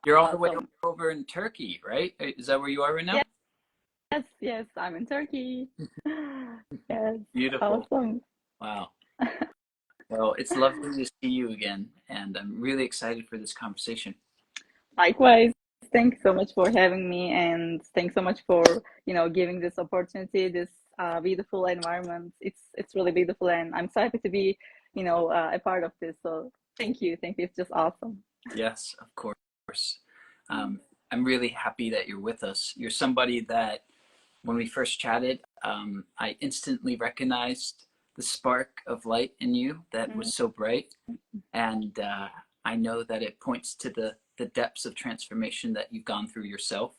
You're all the way Awesome. over in Turkey, right? Is that where you are right now? Yes, yes, I'm in Turkey. Yes, Beautiful. awesome. Wow. Well, it's lovely to see you again, and I'm really excited for this conversation. Likewise, thanks so much for having me, and thanks so much for, giving this opportunity, this beautiful environment. It's really beautiful, and I'm so happy to be, a part of this. So thank you. It's just awesome. Yes, of course. Um, I'm really happy that you're with us. You're somebody that, when we first chatted, I instantly recognized the spark of light in you that Mm, was so bright. And I know that it points to the depths of transformation that you've gone through yourself.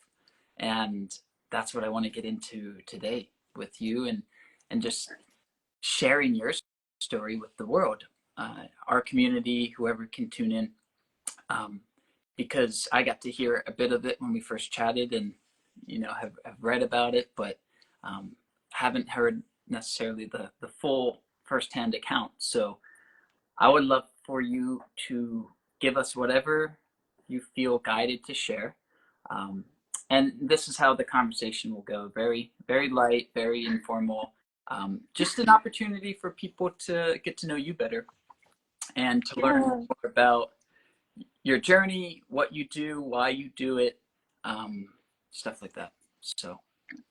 And that's what I want to get into today with you, and just sharing your story with the world, our community, whoever can tune in. Um, because I got to hear a bit of it when we first chatted, and have read about it, but um, haven't heard necessarily the full firsthand account. So I would love for you to give us whatever you feel guided to share. Um, and this is how the conversation will go: very, very light, very informal. Just an opportunity for people to get to know you better and to learn yeah, more about your journey, what you do, why you do it, um, stuff like that. So,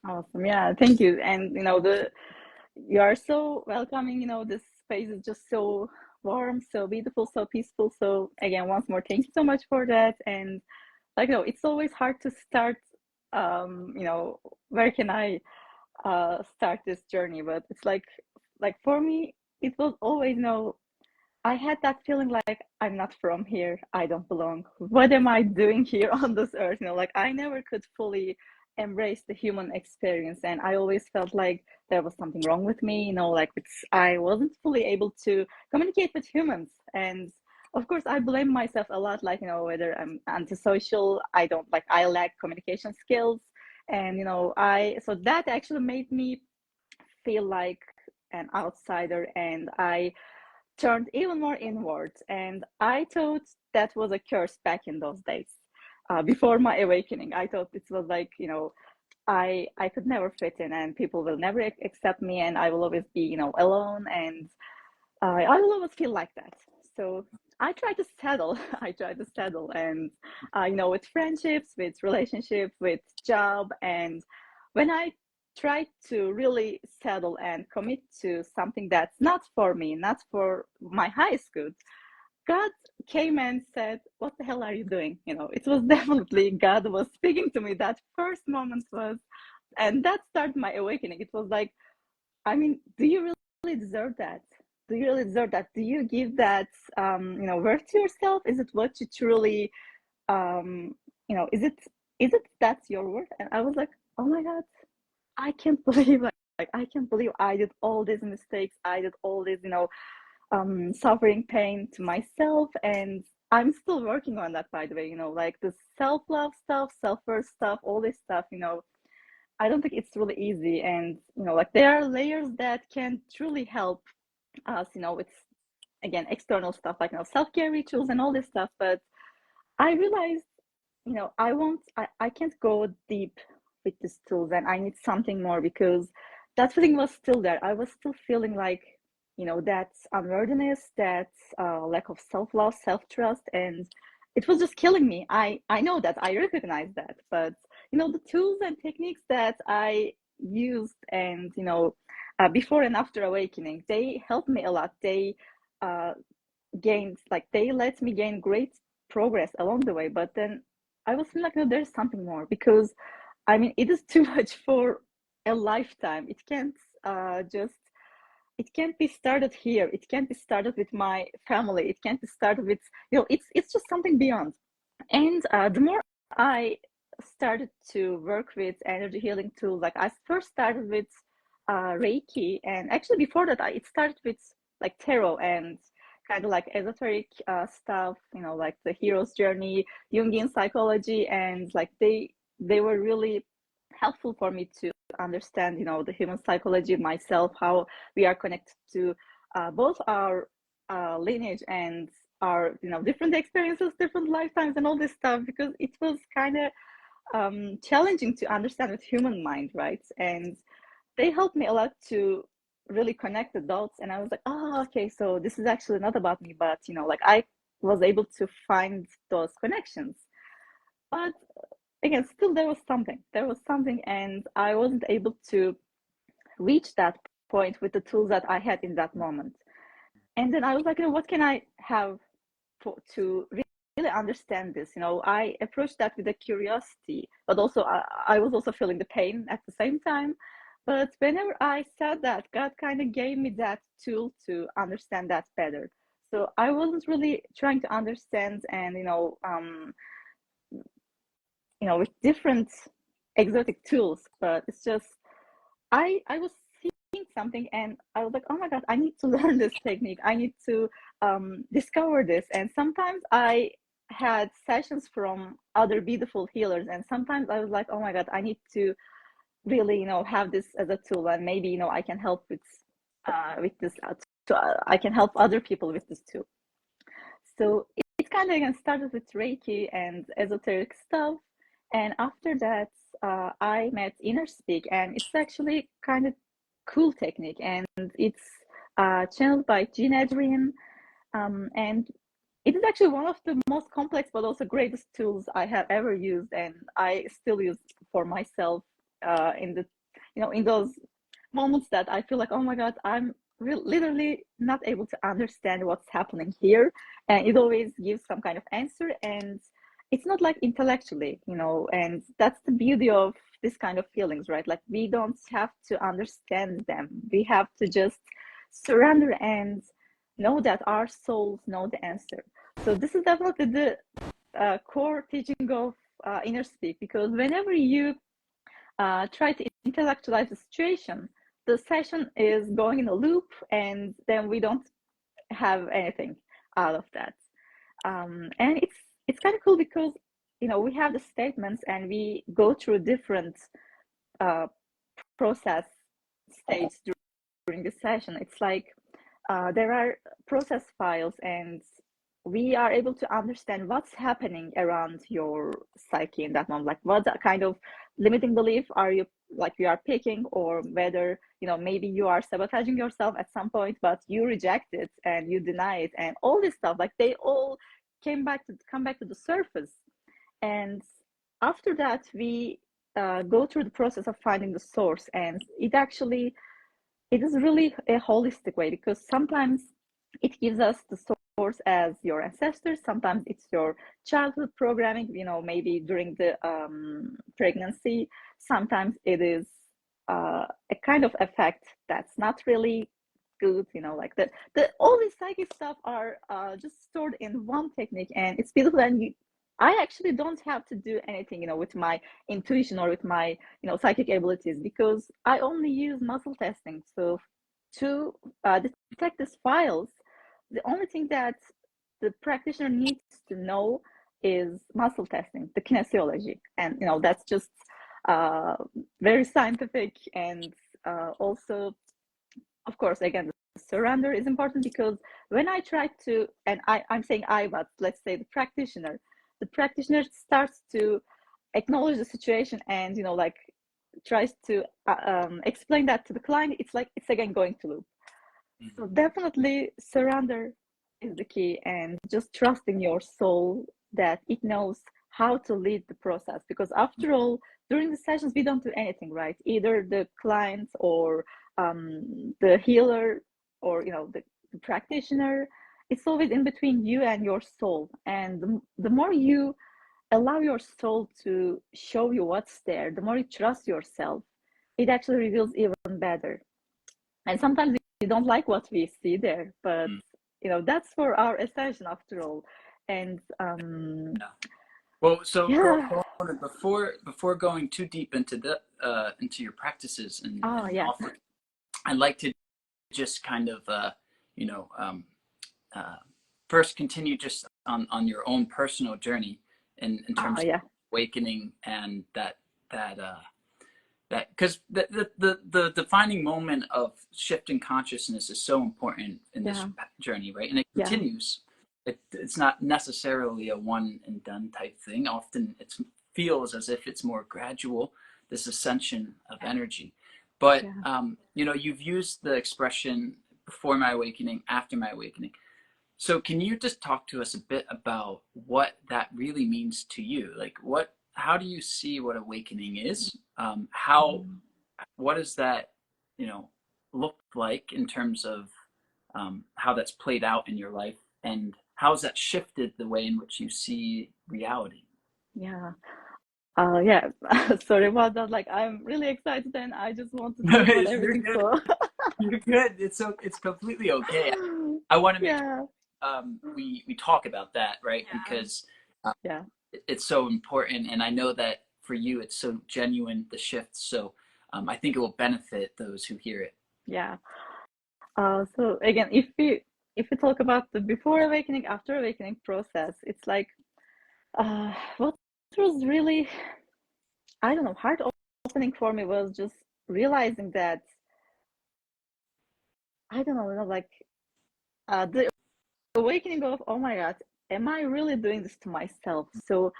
awesome. Yeah, thank you. And you are so welcoming. This space is just so warm, so beautiful, so peaceful. So again, once more, thank you so much for that. And it's always hard to start. Where can I start this journey? But it's like for me, it was always I had that feeling like I'm not from here. I don't belong. What am I doing here on this earth? Like I never could fully embrace the human experience, and I always felt like there was something wrong with me. Like I wasn't fully able to communicate with humans, and of course I blame myself a lot. Like whether I'm antisocial, I don't like I lack communication skills, and I so that actually made me feel like an outsider, and I turned even more inward. And I thought that was a curse back in those days. Before my awakening, I thought it was like, I could never fit in, and people will never accept me, and I will always be, alone, and I will always feel like that. So I try to settle. I try to settle, and with friendships, with relationships, with job, and when I try to really settle and commit to something that's not for me, not for my highest good, God came and said, "What the hell are you doing?" It was definitely God was speaking to me. That first moment was, and that started my awakening. It was like, I mean, do you really deserve that? Do you really deserve that? Do you give that, worth to yourself? Is it what you truly, um, is it that's your worth? And I was like, oh my God, I can't believe, like I can't believe I did all these mistakes. I did all this, suffering pain to myself, and I'm still working on that, by the way. Like the self-love stuff, self-worth stuff, all this stuff. I don't think it's really easy. And, like there are layers that can truly help us, with again, external stuff like, self-care rituals and all this stuff. But I realized, I can't go deep with these tools, and I need something more, because that feeling was still there. I was still feeling like, that unworthiness, that lack of self-love, self-trust, and it was just killing me. I know that, I recognize that, but the tools and techniques that I used, and before and after awakening, they helped me a lot. They uh, gained, like they let me gain great progress along the way. But then I was feeling like, no, there's something more, because I mean, it is too much for a lifetime. Just it can't be started here. It can't be started with my family. It can't be started with, it's just something beyond. And the more I started to work with energy healing tools, like I first started with Reiki, and actually before that, it started with like tarot and kind of like esoteric stuff, like the hero's journey, Jungian psychology, and like they were really helpful for me to understand, the human psychology, myself, how we are connected to both our lineage and our, different experiences, different lifetimes, and all this stuff, because it was kind of challenging to understand with human mind, right? And they helped me a lot to really connect the dots. And I was like, oh, okay, so this is actually not about me, but like I was able to find those connections. But again, still there was something. There was something, and I wasn't able to reach that point with the tools that I had in that moment. And then I was like, what can I have to really understand this? I approached that with a curiosity, but also I was also feeling the pain at the same time. But whenever I said that, God kind of gave me that tool to understand that better. So I wasn't really trying to understand, and with different exotic tools, but it's just I was seeing something, and I was like, oh my God, I need to learn this technique. I need to discover this. And sometimes I had sessions from other beautiful healers, and sometimes I was like, oh my God, I need to really, have this as a tool, and maybe, I can help with this. I can help other people with this too. So it kind of again started with Reiki and esoteric stuff, and after that, I met Inner Speak, and it's actually kind of cool technique, and it's channeled by Jean Adrian, and it is actually one of the most complex but also greatest tools I have ever used, and I still use for myself in the in those moments that I feel like, oh my God, I'm literally not able to understand what's happening here, and it always gives some kind of answer, and it's not like intellectually, and that's the beauty of this kind of feelings, right? Like we don't have to understand them. We have to just surrender and know that our souls know the answer. So this is definitely the core teaching of Inner Speak, because whenever you try to intellectualize the situation, the session is going in a loop, and then we don't have anything out of that. And it's kind of cool because we have the statements, and we go through different process states during the session. It's like there are process files, and we are able to understand what's happening around your psyche in that moment, like what kind of limiting belief are you picking, or whether maybe you are sabotaging yourself at some point, but you reject it and you deny it, and all this stuff, like they all come back to the surface. And after that, we go through the process of finding the source, and it is really a holistic way, because sometimes it gives us the source as your ancestors, sometimes it's your childhood programming, maybe during the pregnancy, sometimes it is a kind of effect that's not really good, like the all these psychic stuff are just stored in one technique, and it's beautiful. And I actually don't have to do anything, with my intuition or with my, psychic abilities, because I only use muscle testing. So to detect these files, the only thing that the practitioner needs to know is muscle testing, the kinesiology. And, that's just very scientific. And also, of course, again, the surrender is important, because when I try to, and I'm saying but let's say the practitioner starts to acknowledge the situation, and like tries to explain that to the client, it's like it's again going to loop. So definitely surrender is the key, and just trusting your soul that it knows how to lead the process, because after all, during the sessions we don't do anything, right? Either the client or the healer, or the practitioner. It's always in between you and your soul, and the more you allow your soul to show you what's there, the more you trust yourself, it actually reveals even better. And sometimes we don't like what we see there, but that's for our ascension after all. And Yeah. Well, so yeah. before going too deep into into your practices and Yeah. offerings, I'd like to just kind of first continue just on your own personal journey in terms of Yeah. awakening, and that because the defining moment of shift in consciousness is so important in this journey, right? And it Yeah. continues. it's not necessarily a one and done type thing. Often it feels as if it's more gradual, this ascension of energy. But Yeah. you know, you've used the expression before my awakening, after my awakening. So can you just talk to us a bit about what that really means to you? Like how do you see what awakening is? Mm. What does that, you know, look like in terms of how that's played out in your life, and how has that shifted the way in which you see reality? Yeah. Yeah. Sorry about that. Like, I'm really excited and I just want to No, talk about you're everything. good. So, You're good. It's completely okay. I want to make yeah. sure we talk about that, right? Yeah. Because uh, Yeah. it's so important, and I know that for you, it's so genuine, the shift. So I think it will benefit those who hear it. Yeah. So again, if we talk about the before awakening, after awakening process, it's like what was really, I don't know, heart opening for me was just realizing that, I don't know, like the awakening of, oh my God, am I really doing this to myself? So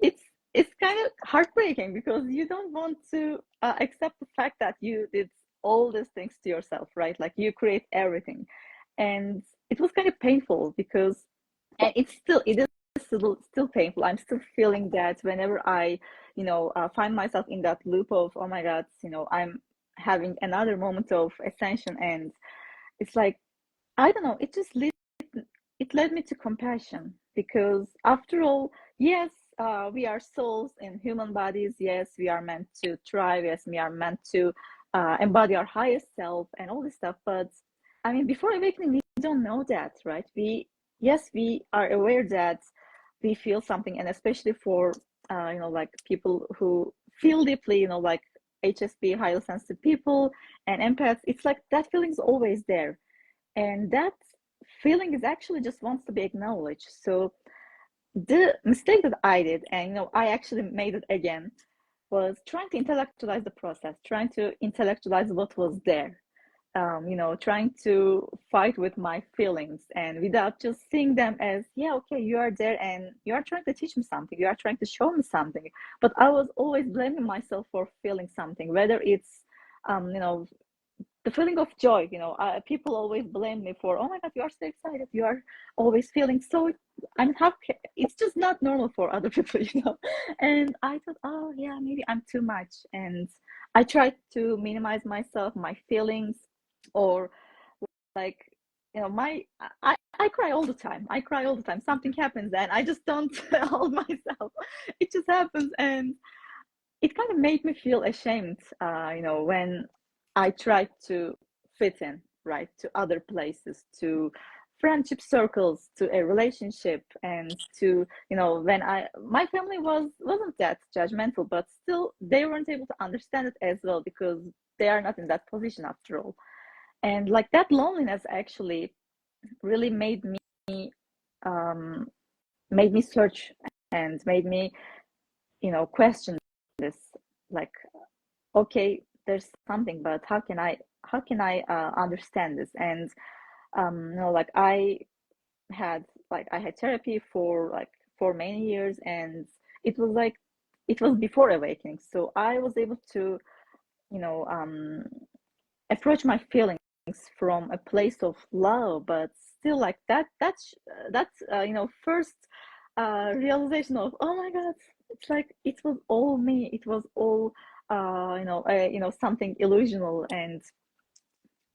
it's it's kind of heartbreaking because you don't want to accept the fact that you did all these things to yourself, right? Like you create everything, and it was kind of painful because, and it is still painful. I'm still feeling that whenever I, find myself in that loop of, oh my God, I'm having another moment of ascension, and it's like, I don't know, it led me to compassion because after all, yes, we are souls in human bodies. Yes, we are meant to thrive. Yes, we are meant to embody our highest self and all this stuff. But I mean, before awakening, we don't know that, right? Yes, we are aware that we feel something, and especially for like people who feel deeply, like HSP, highly sensitive people, and empaths. It's like that feeling is always there, and that feeling is actually just wants to be acknowledged. So the mistake that I did, and I actually made it again, was trying to intellectualize the process, trying to intellectualize what was there, trying to fight with my feelings, and without just seeing them as, yeah, okay, you are there and you are trying to teach me something, you are trying to show me something. But I was always blaming myself for feeling something, whether it's the feeling of joy. People always blame me for, oh my God, you are so excited, you are always feeling so, I'm happy. It's just not normal for other people. And I thought, oh yeah, maybe I'm too much, and I tried to minimize myself, my feelings, or like, my I cry all the time. I cry all the time. Something happens and I just don't hold myself. It just happens, and it kind of made me feel ashamed, when I tried to fit in, right, to other places, to friendship circles, to a relationship, and to, when my family wasn't that judgmental, but still they weren't able to understand it as well because they are not in that position after all. And like that loneliness actually really um, made me search and made me, question this, like, okay, there's something, but how can I understand this? And like I had therapy for many years, and it was like it was before awakening, so I was able to, you know um approach my feelings from a place of love, but still, like that's first realization of, oh my God, it's like it was all me, it was all something illusional. And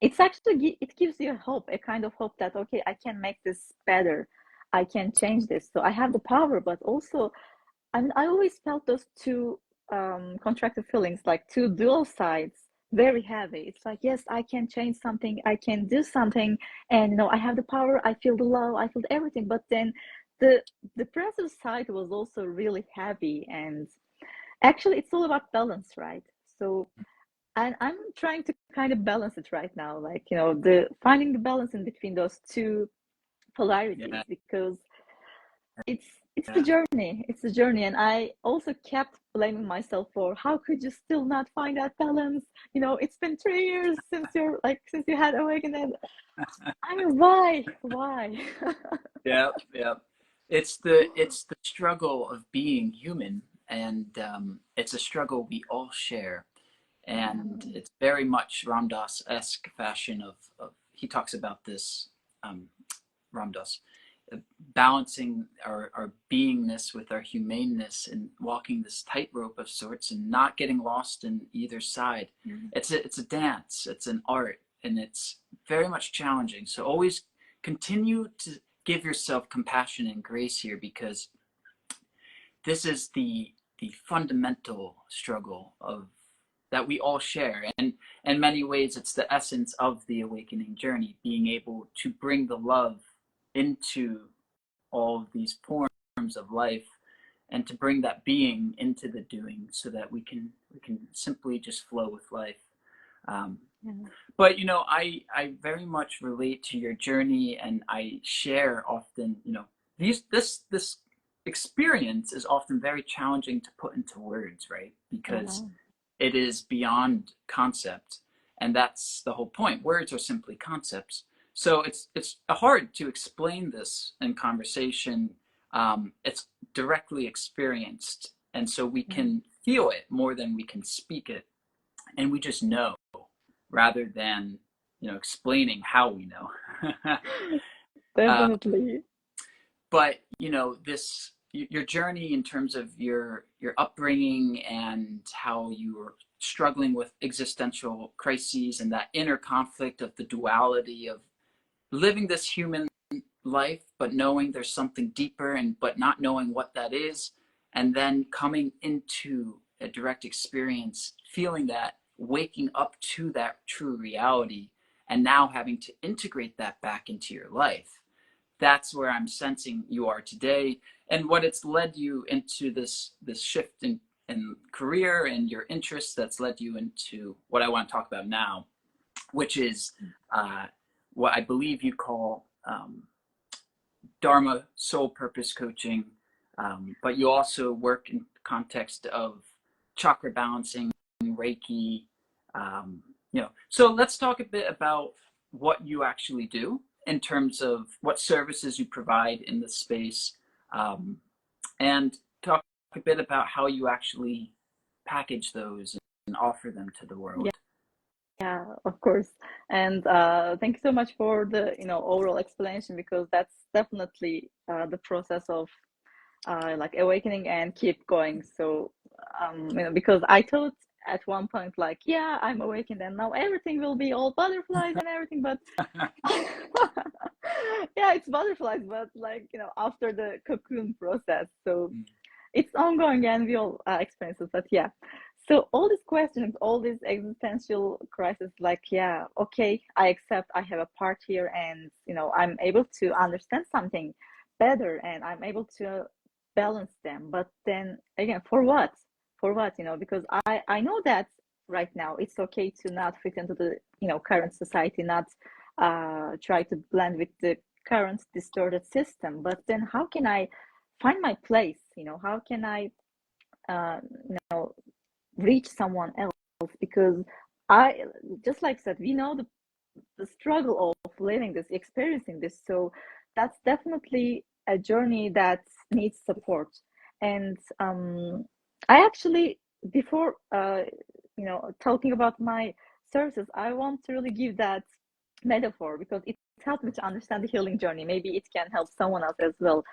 it's actually, it gives you a hope, a kind of hope that, okay, I can make this better, I can change this, so I have the power. But also, I mean, I always felt those two contracted feelings, like two dual sides, very heavy. It's like, yes, I can change something, I can do something, and I have the power, I feel the love, I feel everything. But then the depressive side was also really heavy. And actually, it's all about balance, right? So, and I'm trying to kind of balance it right now, like, the finding the balance in between those two polarities, Yeah, because it's it's the journey. It's the journey. And I also kept blaming myself for how could you still not find that balance? You know, it's been 3 years since since you had awakened. And I mean, why? Yeah, yeah. It's the struggle of being human, and it's a struggle we all share. And Yeah. it's very much Ramdas-esque fashion of he talks about this, um, Ramdas, balancing our beingness with our humaneness and walking this tightrope of sorts and not getting lost in either side. It's a dance, it's an art, and it's very much challenging. So always continue to give yourself compassion and grace here, because this is the fundamental struggle of that we all share, and in many ways it's the essence of the awakening journey, being able to bring the love into all of these forms of life, and to bring that being into the doing, so that we can simply just flow with life. um, Yeah. but I very much relate to your journey, and I share often, this experience is often very challenging to put into words, right? Because Yeah. it is beyond concept, and that's the whole point. Words are simply concepts. So it's hard to explain this in conversation. It's directly experienced, and so we Yeah. can feel it more than we can speak it, and we just know, rather than explaining how we know. uh, Definitely. but this your journey in terms of your upbringing, and how you were struggling with existential crises, and that inner conflict of the duality of living this human life but knowing there's something deeper, and but not knowing what that is, and then coming into a direct experience, feeling that, waking up to that true reality, and now having to integrate that back into your life. That's where I'm sensing you are today, and what it's led you into, this shift in career and your interests, that's led you into what I want to talk about now, which is uh, what I believe you call Dharma soul purpose coaching, but you also work in the context of chakra balancing, Reiki. So let's talk a bit about what you actually do in terms of what services you provide in this space, um, and talk a bit about how you actually package those and offer them to the world. Yeah, of course. And thank you so much for the, overall explanation, because that's definitely the process of like awakening and keep going. So, because I thought at one point, like, yeah, I'm awakened and now everything will be all butterflies and everything, but yeah, it's butterflies, but like, after the cocoon process. So it's ongoing and we all experience it, but yeah. So all these questions, all these existential crises, like, yeah, okay, I accept I have a part here, and I'm able to understand something better, and I'm able to balance them. But then again, for what? For what? Because I know that right now it's okay to not fit into the current society, not try to blend with the current distorted system. But then how can I find my place? How can I uh, you know reach someone else? Because I just like said, we know the struggle of living this, experiencing this. So that's definitely a journey that needs support. And I actually, before talking about my services, I want to really give that metaphor, because it helped me to understand the healing journey. Maybe it can help someone else as well.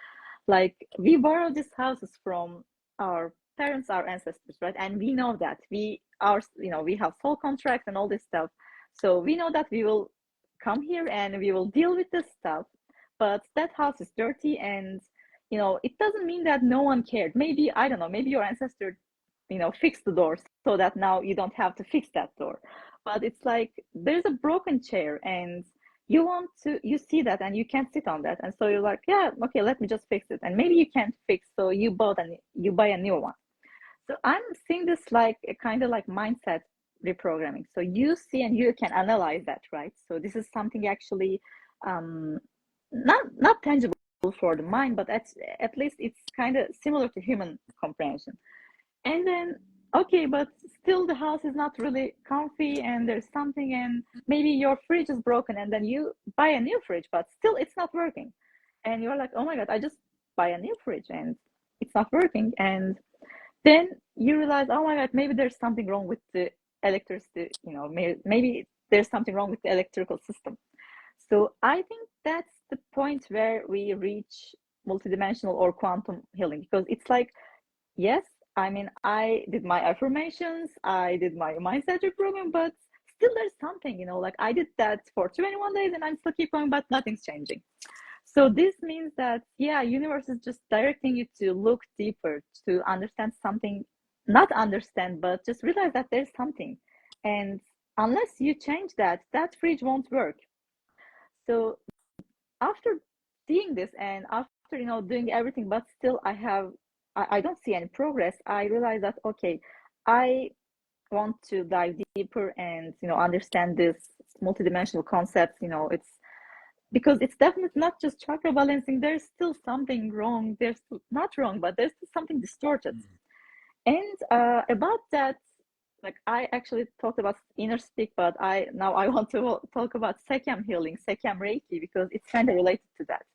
Like, we borrow these houses from our parents, our ancestors, right? And we know that we have soul contracts and all this stuff. So we know that we will come here and we will deal with this stuff. But that house is dirty, and it doesn't mean that no one cared. Maybe, I don't know, maybe your ancestor fixed the door so that now you don't have to fix that door. But it's like there's a broken chair, and you see that and you can't sit on that, and so you're like, yeah, okay, let me just fix it, and maybe you can't fix, so you buy a new one. So I'm seeing this like a kind of like mindset reprogramming. So you see and you can analyze that, right? So this is something actually, not tangible, for the mind, but at least it's kind of similar to human comprehension. And then, okay, but still the house is not really comfy and there's something, and maybe your fridge is broken and then you buy a new fridge, but still it's not working. And you're like, oh my God, I just buy a new fridge and it's not working. And then you realize, oh my God, maybe there's something wrong with the electricity, maybe there's something wrong with the electrical system. So I think that's the point where we reach multidimensional or quantum healing, because it's like, yes, I mean, I did my affirmations, I did my mindset reprogramming, but still there's something, like I did that for 21 days and I'm still keep going, but nothing's changing. So this means that, yeah, universe is just directing you to look deeper, to understand something, not understand, but just realize that there's something. And unless you change that, that fridge won't work. So after seeing this and after, doing everything, but still I don't see any progress, I realize that, okay, I want to dive deeper and, understand this multidimensional concepts. It's because it's definitely not just chakra balancing. There's still something wrong. There's not wrong, but there's still something distorted. And about that, like I actually talked about inner speak, but now I want to talk about Sekhem healing, Sekhem Reiki, because it's kind of related to that.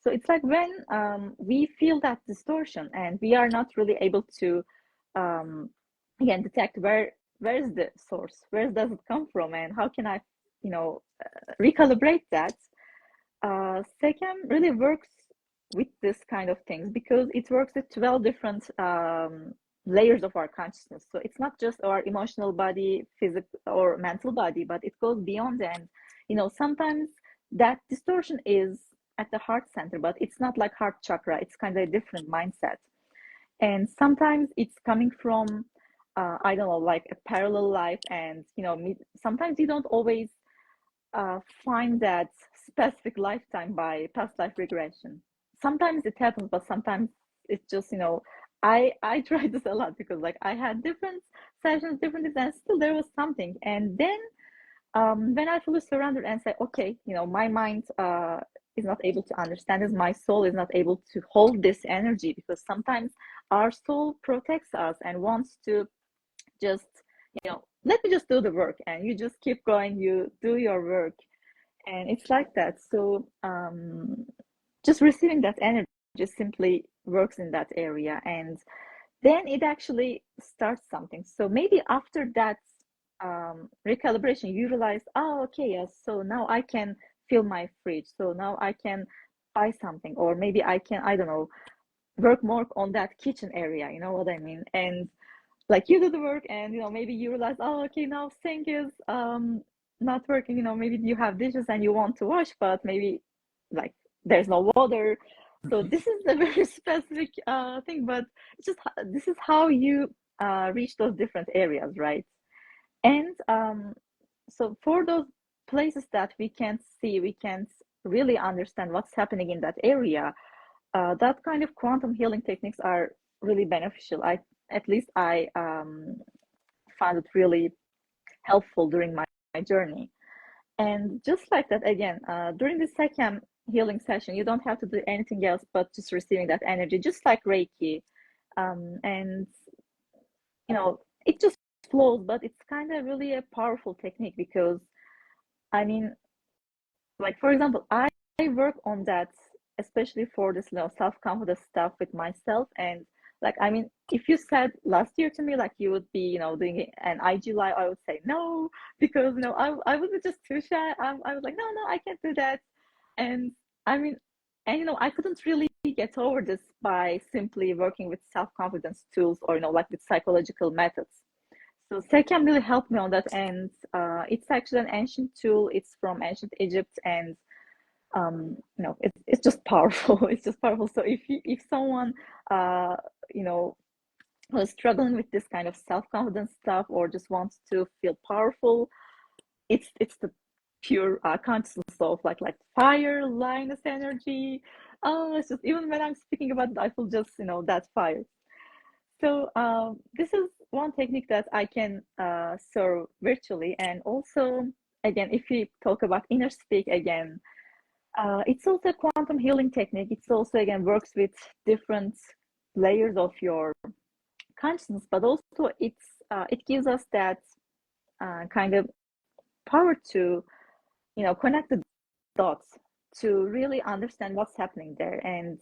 So it's like when we feel that distortion and we are not really able to again detect where is the source, where does it come from, and how can I recalibrate that. Sekhem really works with this kind of things because it works with 12 different layers of our consciousness. So it's not just our emotional body, physical or mental body, but it goes beyond. And sometimes that distortion is at the heart center, but it's not like heart chakra. It's kind of a different mindset. And sometimes it's coming from I don't know, like a parallel life. And sometimes you don't always find that specific lifetime by past life regression. Sometimes it happens, but sometimes it's just I try this a lot because like I had different sessions, different events, still there was something. And then when I fully surrendered and say, okay, my mind is not able to understand this, my soul is not able to hold this energy, because sometimes our soul protects us and wants to just let me just do the work, and you just keep going, you do your work, and it's like that. So just receiving that energy just simply works in that area, and then it actually starts something. So maybe after that recalibration, you realize, oh, okay, yes, so now I can fill my fridge, so now I can buy something, or maybe I can, I don't know, work more on that kitchen area, you know what I mean? And like you do the work, and maybe you realize, oh, okay, now sink is not working. Maybe you have dishes and you want to wash, but maybe like there's no water. So this is a very specific thing, but it's just this is how you reach those different areas, right? And so for those places that we can't see, we can't really understand what's happening in that area, that kind of quantum healing techniques are really beneficial. At least I found it really helpful during my journey. And just like that, again, during the second healing session, you don't have to do anything else but just receiving that energy, just like Reiki. And, it just flows, but it's kind of really a powerful technique because, I mean, like, for example, I work on that, especially for this, self-confidence stuff with myself. And like, I mean, if you said last year to me, like you would be, doing an IG live, I would say no, because, I was just too shy. I was like, no, I can't do that. And I mean, and, I couldn't really get over this by simply working with self-confidence tools or, like with psychological methods. So Sekhem really helped me on that. And it's actually an ancient tool. It's from ancient Egypt, and it's just powerful. It's just powerful. So if someone who's struggling with this kind of self-confidence stuff or just wants to feel powerful, it's the pure consciousness of like fire, lioness energy. Oh, it's just, even when I'm speaking about it, I feel just that fire. So this is one technique that I can serve virtually. And also, again, if we talk about inner speak again, It's also a quantum healing technique. It's also, again, works with different layers of your consciousness, but also it gives us that kind of power to, connect the dots to really understand what's happening there. And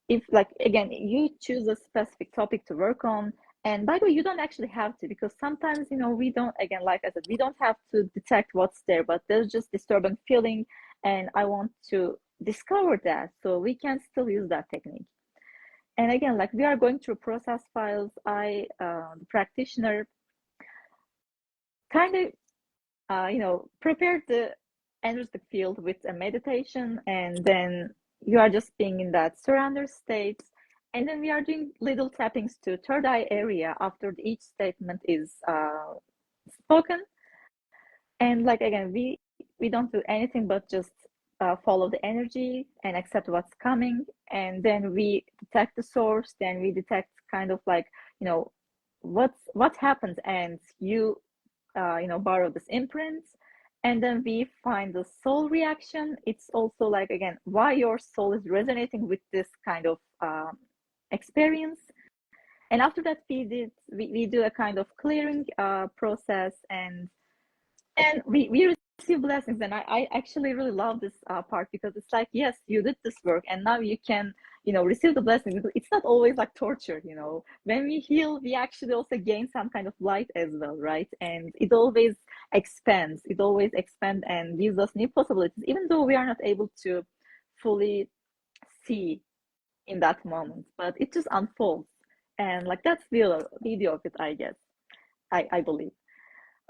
if, like, again, you choose a specific topic to work on, and by the way, you don't actually have to, because sometimes, we don't, again, like I said, we don't have to detect what's there, but there's just disturbing feeling, and I want to discover that, so we can still use that technique. And again, like, we are going through process files. The practitioner, kind of, prepared the energetic field with a meditation, and then you are just being in that surrender state. And then we are doing little tappings to third eye area after each statement is spoken. And, like, again, we don't do anything but just follow the energy and accept what's coming. And then we detect the source. Then we detect kind of like, what happens, and you borrow this imprint, and then we find the soul reaction. It's also, like, again, why your soul is resonating with this kind of experience. And after that, we do a kind of clearing process, and we receive blessings. And I actually really love this part, because it's like, yes, you did this work, and now you can receive the blessings. It's not always like torture. When we heal, we actually also gain some kind of light as well, right? And it always expands and gives us new possibilities, even though we are not able to fully see in that moment, but it just unfolds. And, like, that's the video of it, I guess. I believe.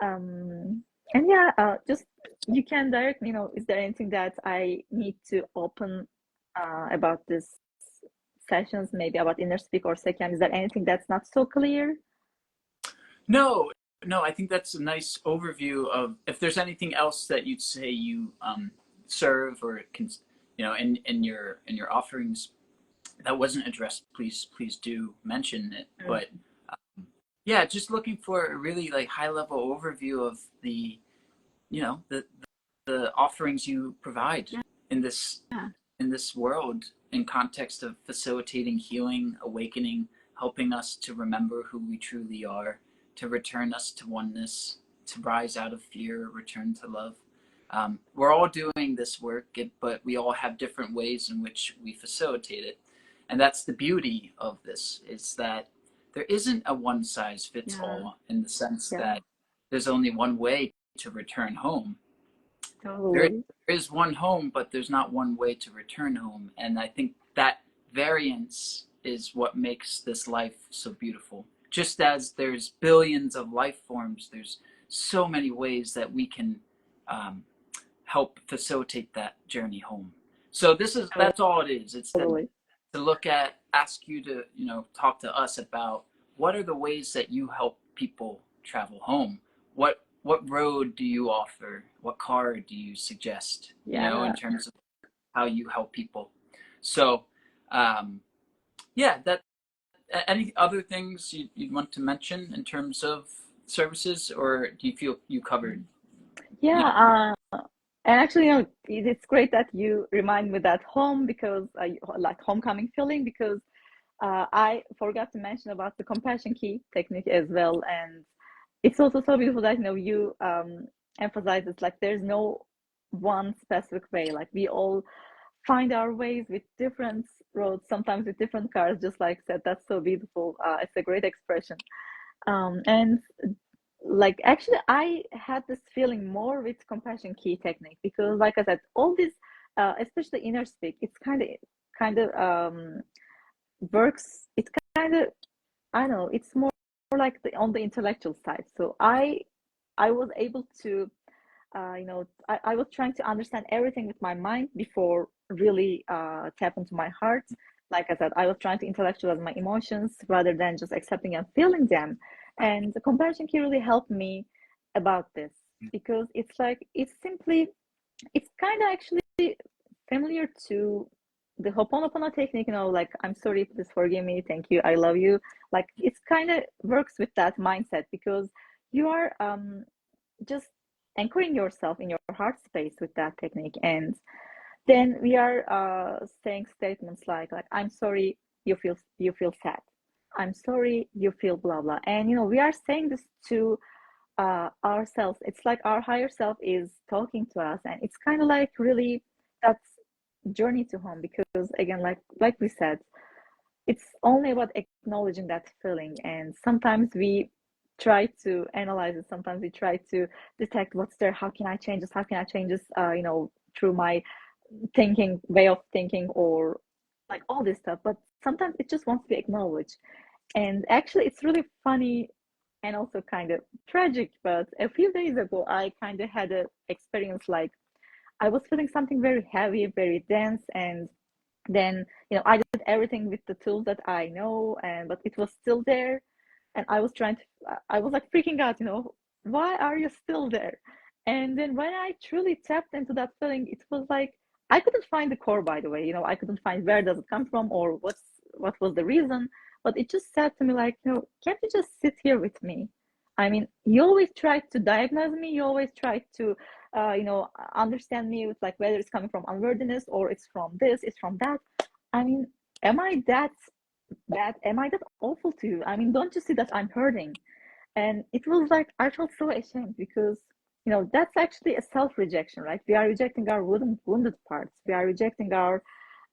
And yeah, just, you can direct me, is there anything that I need to open about this sessions, maybe about inner speak or second? Is there anything that's not so clear? No, no, I think that's a nice overview of, if there's anything else that you'd say you serve or can, in your offerings that wasn't addressed, please do mention it. But yeah, just looking for a really, like, high level overview of the, the offerings you provide in this world, in context of facilitating healing, awakening, helping us to remember who we truly are, to return us to oneness, to rise out of fear, return to love. We're all doing this work, but we all have different ways in which we facilitate it. And that's the beauty of this, is that there isn't a one size fits all, in the sense that there's only one way to return home. Totally. There is one home, but there's not one way to return home. And I think that variance is what makes this life so beautiful. Just as there's billions of life forms, there's so many ways that we can help facilitate that journey home. So that's all it is. It's to ask you to, talk to us about, what are the ways that you help people travel home? What road do you offer? What car do you suggest? In terms of how you help people. So, that. Any other things you'd want to mention in terms of services, or do you feel you covered? And actually, it's great that you remind me that home, because I like homecoming feeling, because I forgot to mention about the compassion key technique as well. And it's also so beautiful that you emphasize it's like there's no one specific way. Like, we all find our ways with different roads, sometimes with different cars, just like said. That's so beautiful. It's a great expression. And, like, actually, I had this feeling more with compassion key technique, because, like I said, all this, especially inner speak, it's kind of works. It kind of, I don't know, it's more like on the intellectual side. So I was able to, I was trying to understand everything with my mind before really tap into my heart. Like I said, I was trying to intellectualize my emotions rather than just accepting and feeling them. And the compassion key really helped me about this, because it's like, it's kind of actually familiar to the Ho'oponopono technique, like, I'm sorry, please forgive me, thank you, I love you. Like, it's kind of works with that mindset, because you are just anchoring yourself in your heart space with that technique. And then we are saying statements like I'm sorry you feel sad. I'm sorry you feel blah blah. And we are saying this to ourselves. It's like our higher self is talking to us, and it's kind of like really that's journey to home, because again, like we said, it's only about acknowledging that feeling. And sometimes we try to analyze it, sometimes we try to detect what's there, how can I change this, how can I change this, through my thinking, way of thinking, or like all this stuff. But sometimes it just wants to be acknowledged. And actually, it's really funny and also kind of tragic. But a few days ago, I kind of had a experience like I was feeling something very heavy, very dense, and then I did everything with the tools that I know, and but it was still there, and I was trying to, I was like freaking out, why are you still there? And then when I truly tapped into that feeling, it was like I couldn't find the core, by the way. I couldn't find where does it come from or what was the reason, but it just said to me like, can't you just sit here with me? I mean, you always try to diagnose me, you always try to understand me with like whether it's coming from unworthiness or it's from this, it's from that. I mean, am I that bad? Am I that awful to you? I mean, don't you see that I'm hurting? And it was like I felt so ashamed, because that's actually a self-rejection, right? We are rejecting our wounded parts. We are rejecting our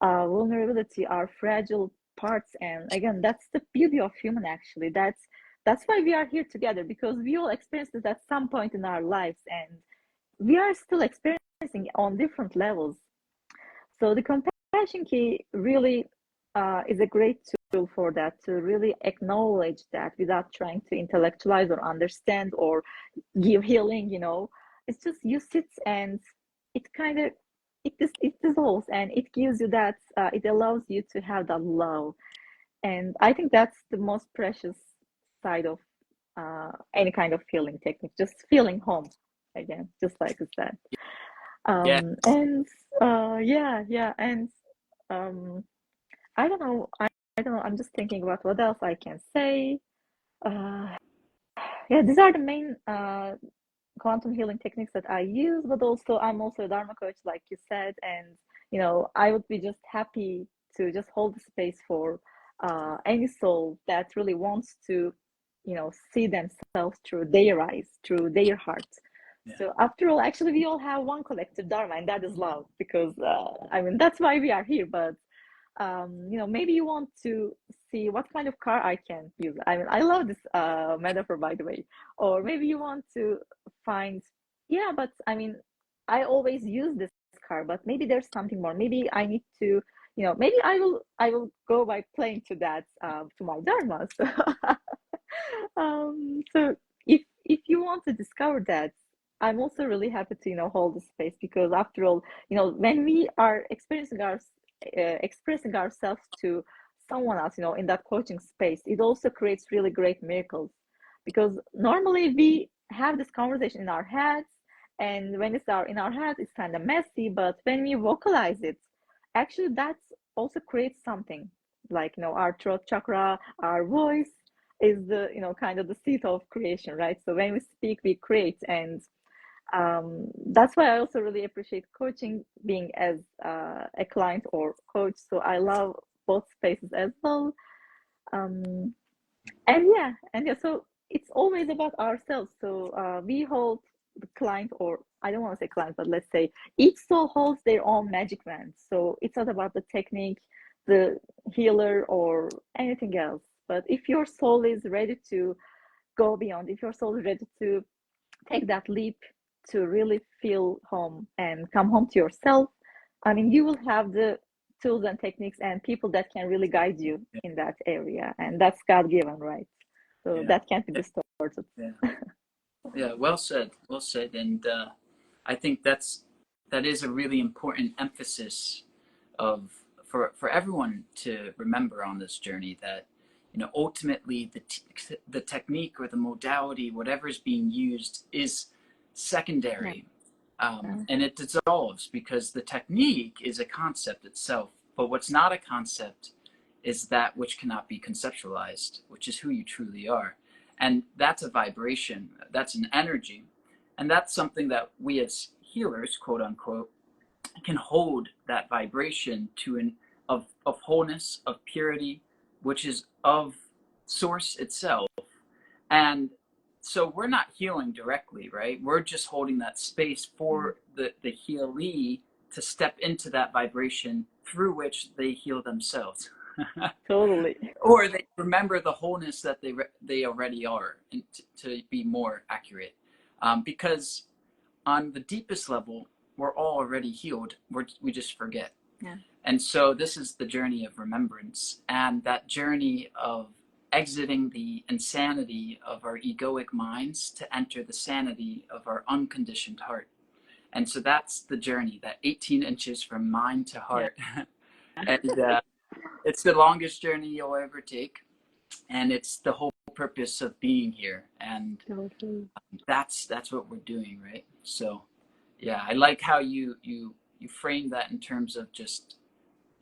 vulnerability, our fragile parts. And again, that's the beauty of human. Actually, that's why we are here together, because we all experienced this at some point in our lives, and we are still experiencing on different levels. So the compassion key really is a great tool for that, to really acknowledge that without trying to intellectualize or understand or give healing. It's just you sit, and it kind of it dissolves, and it gives you that, it allows you to have that love. And I think that's the most precious side of any kind of healing technique, just feeling home again, just like you said. Yeah. And yeah, and um, I don't know, I don't know. I'm just thinking about what else I can say. Uh, yeah, these are the main quantum healing techniques that I use, but also I'm also a Dharma coach, like you said, and I would be just happy to just hold the space for any soul that really wants to, see themselves through their eyes, through their heart. Yeah. So after all, actually, we all have one collective Dharma, and that is love, because I mean that's why we are here. But maybe you want to see what kind of car I can use. I mean, I love this metaphor, by the way. Or maybe you want to find, yeah, but I mean, I always use this car, but maybe there's something more. Maybe I need to, maybe I will go by plane to that, to my Dharma. So, so if you want to discover that, I'm also really happy to, hold the space, because after all, when we are expressing ourselves to someone else, in that coaching space, it also creates really great miracles, because normally we have this conversation in our heads, and when it's in our heads, it's kind of messy. But when we vocalize it, actually that also creates something, like our throat chakra, our voice is the kind of the seat of creation, right? So when we speak, we create. And that's why I also really appreciate coaching, being as a client or coach. So I love both spaces as well. Um, and yeah, so it's always about ourselves. So we hold the client, or I don't want to say client, but let's say each soul holds their own magic wand. So it's not about the technique, the healer, or anything else. But if your soul is ready to go beyond, if your soul is ready to take that leap to really feel home and come home to yourself, I mean, you will have the tools and techniques and people that can really guide you Yeah. in that area. And that's God given, right? So Yeah. that can't be distorted. Yeah. Yeah. Well said. Well said. And I think that is a really important emphasis of for everyone to remember on this journey, that ultimately the technique or the modality, whatever is being used, is Yeah. secondary, and it dissolves, because the technique is a concept itself, but what's not a concept is that which cannot be conceptualized, which is who you truly are. And that's a vibration, that's an energy, and that's something that we as healers, quote unquote, can hold that vibration to an of wholeness, of purity, which is of source itself. And so we're not healing directly, right? We're just holding that space for the healee to step into that vibration through which they heal themselves. Totally. Or they remember the wholeness that they already are, and to be more accurate. Because on the deepest level, we're all already healed. We just forget. Yeah. And so this is the journey of remembrance, and that journey of exiting the insanity of our egoic minds to enter the sanity of our unconditioned heart. And so that's the journey, that 18 inches from mind to heart. Yeah. And it's the longest journey you'll ever take. And it's the whole purpose of being here. And Totally. that's what we're doing, right? So yeah, I like how you frame that in terms of just,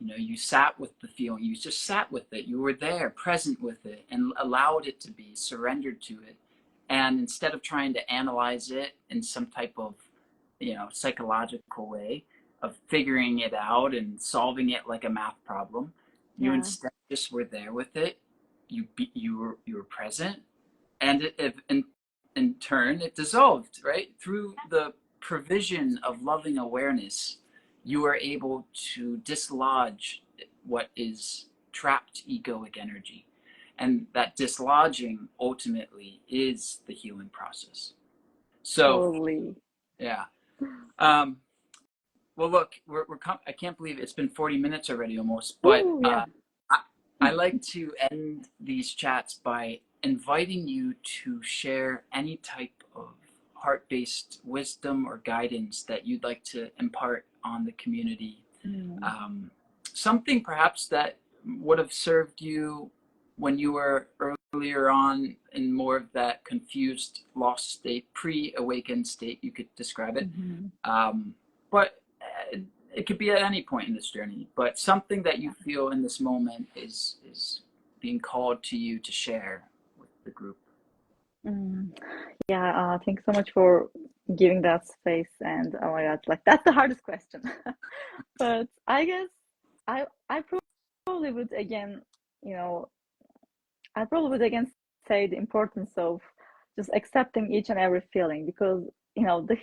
you sat with the feeling, you just sat with it, you were there, present with it, and allowed it to be, surrendered to it. And instead of trying to analyze it in some type of, psychological way of figuring it out and solving it like a math problem, you instead just were there with it. You were present, and in turn it dissolved, right? Through the provision of loving awareness, you are able to dislodge what is trapped egoic energy. And that dislodging ultimately is the healing process. So, Totally. yeah. Well, look, I can't believe it's been 40 minutes already almost, but Oh, yeah. I like to end these chats by inviting you to share any type of heart-based wisdom or guidance that you'd like to impart on the community. Something perhaps that would have served you when you were earlier on in more of that confused, lost state, pre-awakened state, you could describe it. But it could be at any point in this journey, but something that you feel in this moment is being called to you to share with the group. Yeah, thanks so much for giving that space. And oh my God, like that's the hardest question. But I guess I probably would again, you know, I probably would again say the importance of just accepting each and every feeling, because the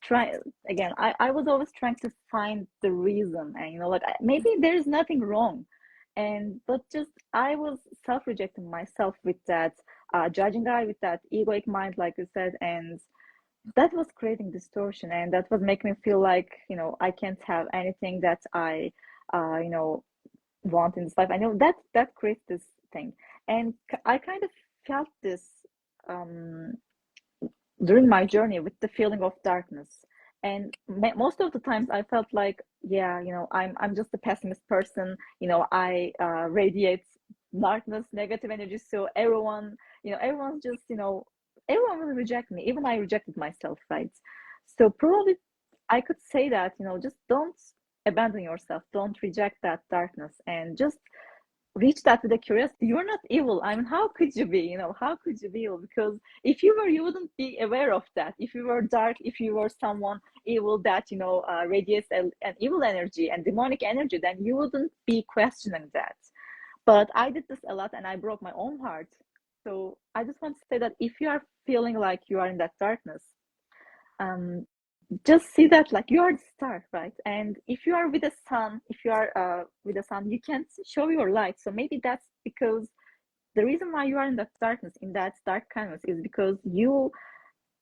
try again. I was always trying to find the reason, and like maybe there's nothing wrong, but just I was self-rejecting myself with that judging eye, with that egoic mind, like you said, and that was creating distortion, and that was making me feel like I can't have anything that I want in this life. I know that creates this thing, and I kind of felt this um, during my journey with the feeling of darkness. And most of the times I felt like, yeah, I'm just a pessimist person. I radiate darkness, negative energy. So everyone's just, everyone will reject me. Even I rejected myself, right? So probably I could say that, just don't abandon yourself, don't reject that darkness, and just reach that with a curiosity. You're not evil. I mean, how could you be? How could you be evil? Because if you were, you wouldn't be aware of that. If you were dark, if you were someone evil that radiates an evil energy and demonic energy, then you wouldn't be questioning that. But I did this a lot, and I broke my own heart. So I just want to say that if you are feeling like you are in that darkness, um, just see that like you are the star, right? And if you are with the sun, if you are with the sun, you can't show your light. So maybe that's because the reason why you are in that darkness, in that dark canvas, is because you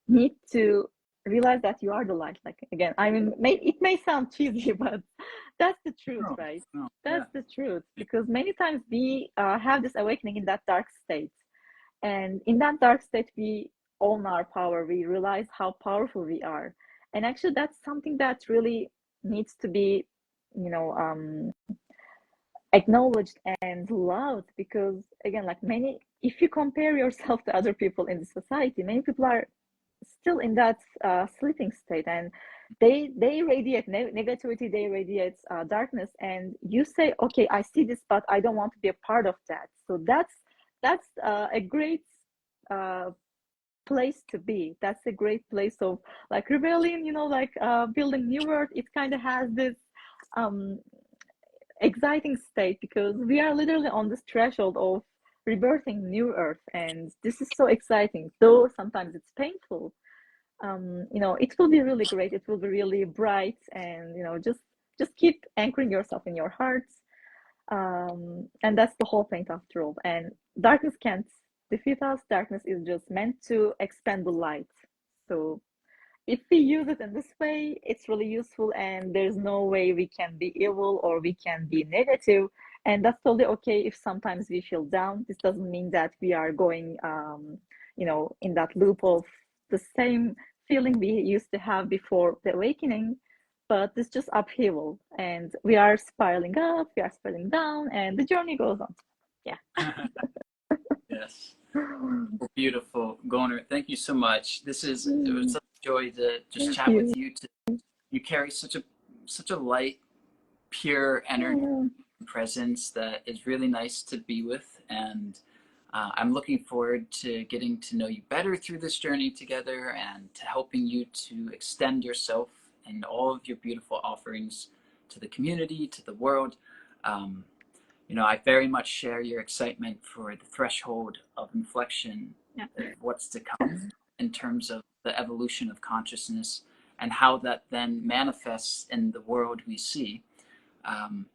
need to realize that you are the light. Like again, I mean, it may sound cheesy, but that's the truth, No, right? no, yeah. That's the truth, because many times we have this awakening in that dark state, and in that dark state we own our power, we realize how powerful we are. And actually that's something that really needs to be you know um acknowledged and loved, because again, like many, if you compare yourself to other people in the society, many people are still in that sleeping state, and they radiate negativity, they radiate darkness, and you say, okay, I see this, but I don't want to be a part of that. So that's a great uh, place to be. That's a great place of like rebellion, you know, like building new world. It kind of has this um exciting state because we are literally on this threshold of rebirthing new earth, and this is so exciting, though sometimes it's painful. You know, it will be really great, it will be really bright, and you know, just keep anchoring yourself in your heart. And that's the whole point after all. And darkness can't defeat us. Darkness is just meant to expand the light. So if we use it in this way, it's really useful, and there's no way we can be evil or we can be negative. And that's totally okay if sometimes we feel down. This doesn't mean that we are going, you know, in that loop of the same feeling we used to have before the awakening, but it's just upheaval, and we are spiraling up, we are spiraling down, and the journey goes on. Yeah. Yes. Well, beautiful, Gülnur. Thank you so much. It was such a joy to just Thank chat you. with you. You carry such a light, pure energy presence that is really nice to be with, and I'm looking forward to getting to know you better through this journey together, and to helping you to extend yourself and all of your beautiful offerings to the community, to the world. Um, you know, I very much share your excitement for the threshold of inflection of what's to come in terms of the evolution of consciousness and how that then manifests in the world we see, um,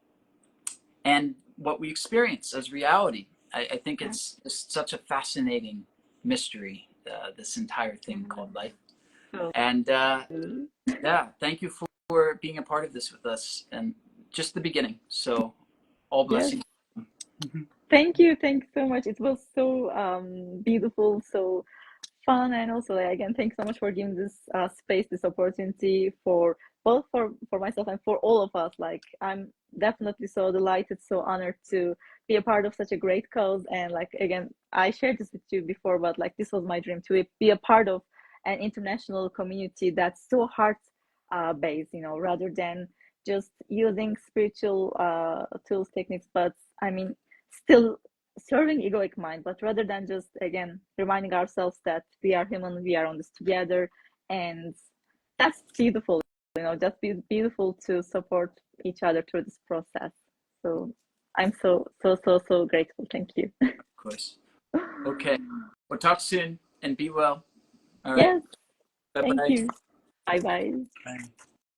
and what we experience as reality. I think it's such a fascinating mystery, this entire thing called life. And yeah, thank you for being a part of this with us, and just the beginning. So all Yes. blessings. Thank you. Thanks so much. It was so beautiful, so fun, and also like, again, thanks so much for giving this space, this opportunity for both for myself and for all of us. Like, I'm definitely so delighted, so honored to be a part of such a great cause. And like, again, I shared this with you before, but like, this was my dream to be a part of an international community that's so heart based, you know, rather than just using spiritual tools, techniques, but I mean, still serving egoic mind, but rather than just, again, reminding ourselves that we are human, we are on this together. And that's beautiful, you know, just beautiful to support each other through this process. So I'm so grateful. Thank you. Of course. Okay. We'll talk soon, and be well. All right. Yes, thank Bye-bye. you. Bye bye. Bye.